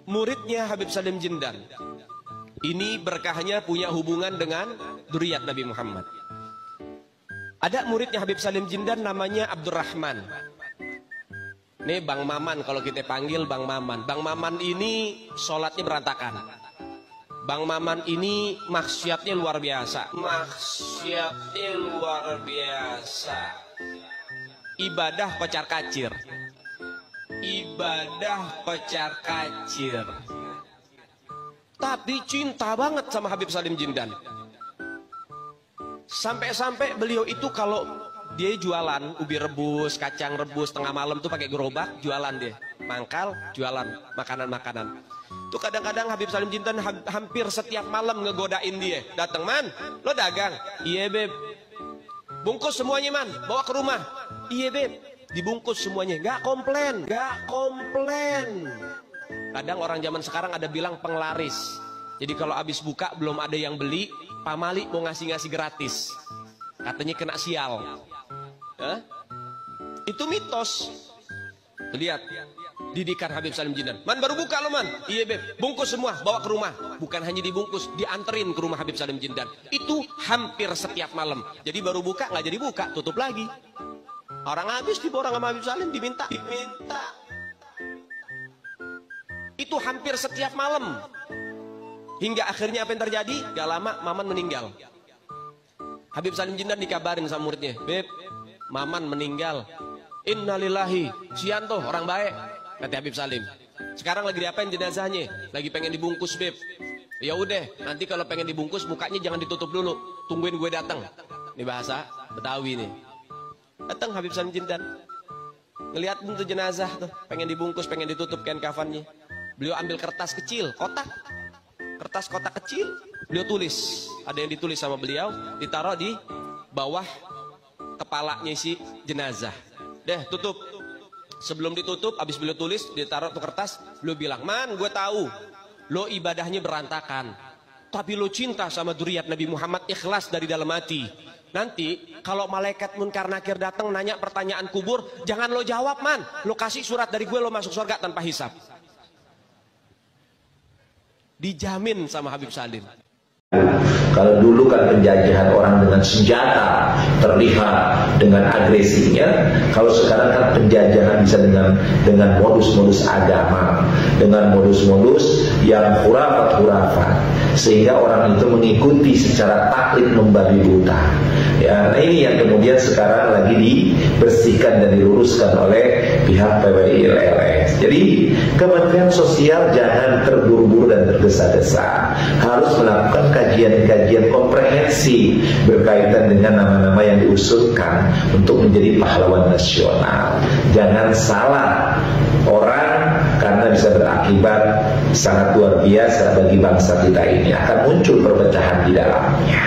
muridnya Habib Salim Jindan. Ini berkahnya punya hubungan dengan dzurriyyat Nabi Muhammad. Ada muridnya Habib Salim Jindan namanya Abdurrahman. Nih Bang Maman, kalau kita panggil Bang Maman. Bang Maman ini sholatnya berantakan. Bang Maman ini maksiatnya luar biasa. Maksiatnya luar biasa. Ibadah kocar kacir. Ibadah kocar kacir. Tapi cinta banget sama Habib Salim Jindan. Sampai-sampai beliau itu kalau dia jualan ubi rebus, kacang rebus tengah malam tuh pakai gerobak, jualan dia. Mangkal, jualan makanan-makanan. Tuh kadang-kadang Habib Salim Jindan hampir setiap malam ngegodain dia. Datang, "Man, lo dagang?" "Iya, Beb." "Bungkus semuanya, Man, bawa ke rumah." "Iya, Beb." Dibungkus semuanya. Gak komplain, gak komplain. Kadang orang zaman sekarang ada bilang penglaris. Jadi kalau habis buka belum ada yang beli, pamali mau ngasih-ngasih gratis. Katanya kena sial. Hah? Itu mitos. Lihat didikan Habib Salim Jindan. "Man, baru buka lo, Man." "Iya, Beb." "Bungkus semua, bawa ke rumah." Bukan hanya dibungkus, dianterin ke rumah Habib Salim Jindan. Itu hampir setiap malam. Jadi baru buka, nggak jadi buka, tutup lagi. Orang habis diborong sama Habib Salim, diminta. Itu hampir setiap malam. Hingga akhirnya apa yang terjadi? Gak lama Maman meninggal. Habib Salim Jindan dikabarin sama muridnya, "Beb, Maman meninggal." "Innalillahi." "Sian tuh orang baik," kata Habib Salim. "Sekarang lagi diapain jenazahnya?" "Lagi pengen dibungkus, Beb." "Ya udah, nanti kalau pengen dibungkus mukanya jangan ditutup dulu. Tungguin gue datang." Ini bahasa Betawi nih. Datang Habib Salim Jindan. Ngeliat tuh jenazah tuh, pengen dibungkus, pengen ditutup kain kafannya. Beliau ambil kertas kecil, kotak. Kertas kotak kecil, beliau tulis. Ada yang ditulis sama beliau, ditaruh di bawah kepalanya si jenazah. Deh, tutup. Sebelum ditutup, habis beliau tulis, ditaruh tuh kertas, beliau bilang, "Man, gue tahu, lo ibadahnya berantakan. Tapi lo cinta sama dzurriyyat Nabi Muhammad, ikhlas dari dalam hati. Nanti kalau malaikat munkar nakir datang nanya pertanyaan kubur, jangan lo jawab, Man. Lo kasih surat dari gue, lo masuk surga tanpa hisab." Dijamin sama Habib Salim. Kalau dulu kan penjajahan orang dengan senjata terlihat dengan agresinya, kalau sekarang kan penjajahan bisa dengan modus-modus agama, dengan modus-modus yang khurafat-khurafat, sehingga orang itu mengikuti secara taklid membabi buta. Ya, nah ini yang kemudian sekarang lagi dibersihkan dan diluruskan oleh pihak PWILLS. Jadi Kementerian Sosial jangan terburu-buru dan tergesa-gesa, harus melakukan kajian-kajian komprehensif berkaitan dengan nama-nama yang diusulkan untuk menjadi pahlawan nasional. Jangan salah orang, karena bisa berakibat sangat luar biasa bagi bangsa kita ini, akan muncul perpecahan di dalamnya.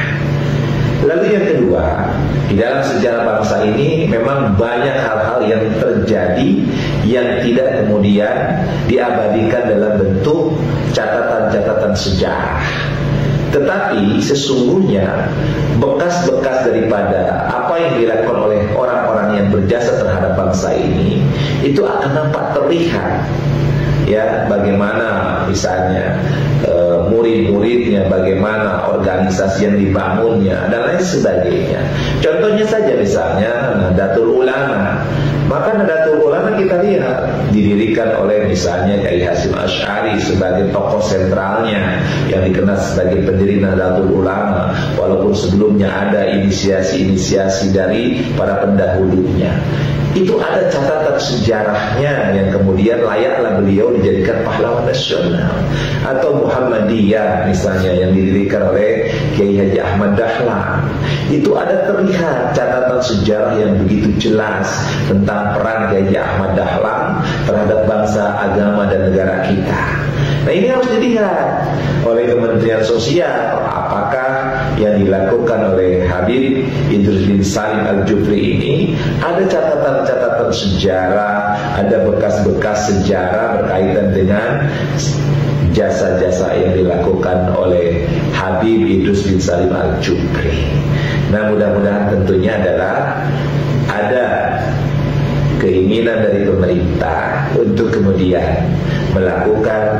Lalu yang kedua, di dalam sejarah bangsa ini memang banyak hal-hal yang terjadi yang tidak kemudian diabadikan dalam bentuk catatan-catatan sejarah. Tetapi sesungguhnya bekas-bekas daripada apa yang dilakukan oleh orang-orang yang berjasa terhadap bangsa ini itu akan nampak terlihat. Ya, bagaimana misalnya murid-muridnya, bagaimana organisasi yang dibangunnya dan lain sebagainya. Contohnya saja misalnya Nahdlatul Ulama. Maka Nahdlatul Ulama kita lihat didirikan oleh misalnya Kiai Hasyim Asy'ari sebagai tokoh sentralnya yang dikenal sebagai pendiri Nahdlatul Ulama, walaupun sebelumnya ada inisiasi-inisiasi dari para pendahulunya. Itu ada catatan sejarahnya yang kemudian layaklah beliau dijadikan pahlawan nasional. Atau Muhammadiyah misalnya yang didirikan oleh Kiai Haji Ahmad Dahlan. Itu ada terlihat catatan sejarah yang begitu jelas tentang peran Kiai Haji Ahmad Dahlan terhadap bangsa, agama dan negara kita. Nah ini harus dilihat oleh Kementerian Sosial, apakah yang dilakukan oleh Habib Idrus bin Salim Al-Jufri ini ada catatan-catatan sejarah, ada bekas-bekas sejarah berkaitan dengan jasa-jasa yang dilakukan oleh Habib Idrus bin Salim Al-Jufri. Nah mudah-mudahan tentunya adalah ada keinginan dari pemerintah untuk kemudian melakukan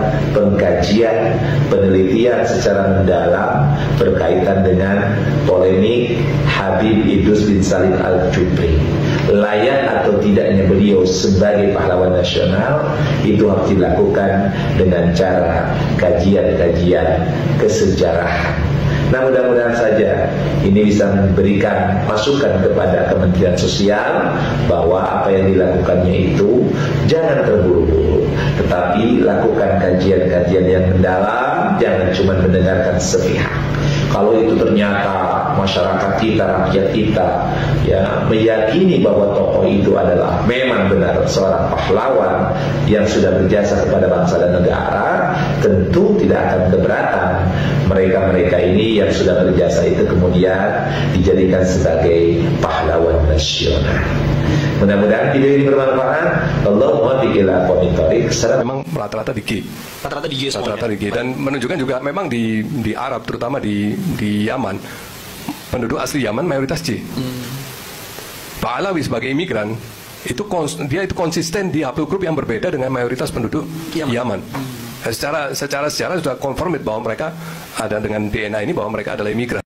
kajian, penelitian secara mendalam berkaitan dengan polemik Habib Idrus bin Salim Al-Jubri. Layak atau tidaknya beliau sebagai pahlawan nasional itu harus dilakukan dengan cara kajian-kajian kesejarahan. Nah, mudah-mudahan saja ini bisa memberikan masukan kepada Kementerian Sosial bahwa apa yang dilakukannya itu jangan terburu-buru, tetapi lakukan kajian-kajian yang mendalam, jangan cuma mendengarkan sepihak. Kalau itu ternyata masyarakat kita, rakyat kita ya meyakini bahwa tokoh itu adalah memang benar seorang pahlawan yang sudah berjasa kepada bangsa dan negara, tentu tidak akan keberatan mereka-mereka ini yang sudah berjasa itu kemudian dijadikan sebagai pahlawan nasional. Mudah-mudahan video ini bermanfaat. Allahumma biqila qomitorik. Memang rata-rata di G. Rata-rata di G. Dan menunjukkan juga memang di Arab, terutama di Yaman, penduduk asli Yaman mayoritas J. Pak Alawi sebagai imigran dia itu konsisten di haplogrup yang berbeda dengan mayoritas penduduk Yaman. Secara sejarah sudah konformit bahwa mereka ada dengan DNA ini bahwa mereka adalah imigran.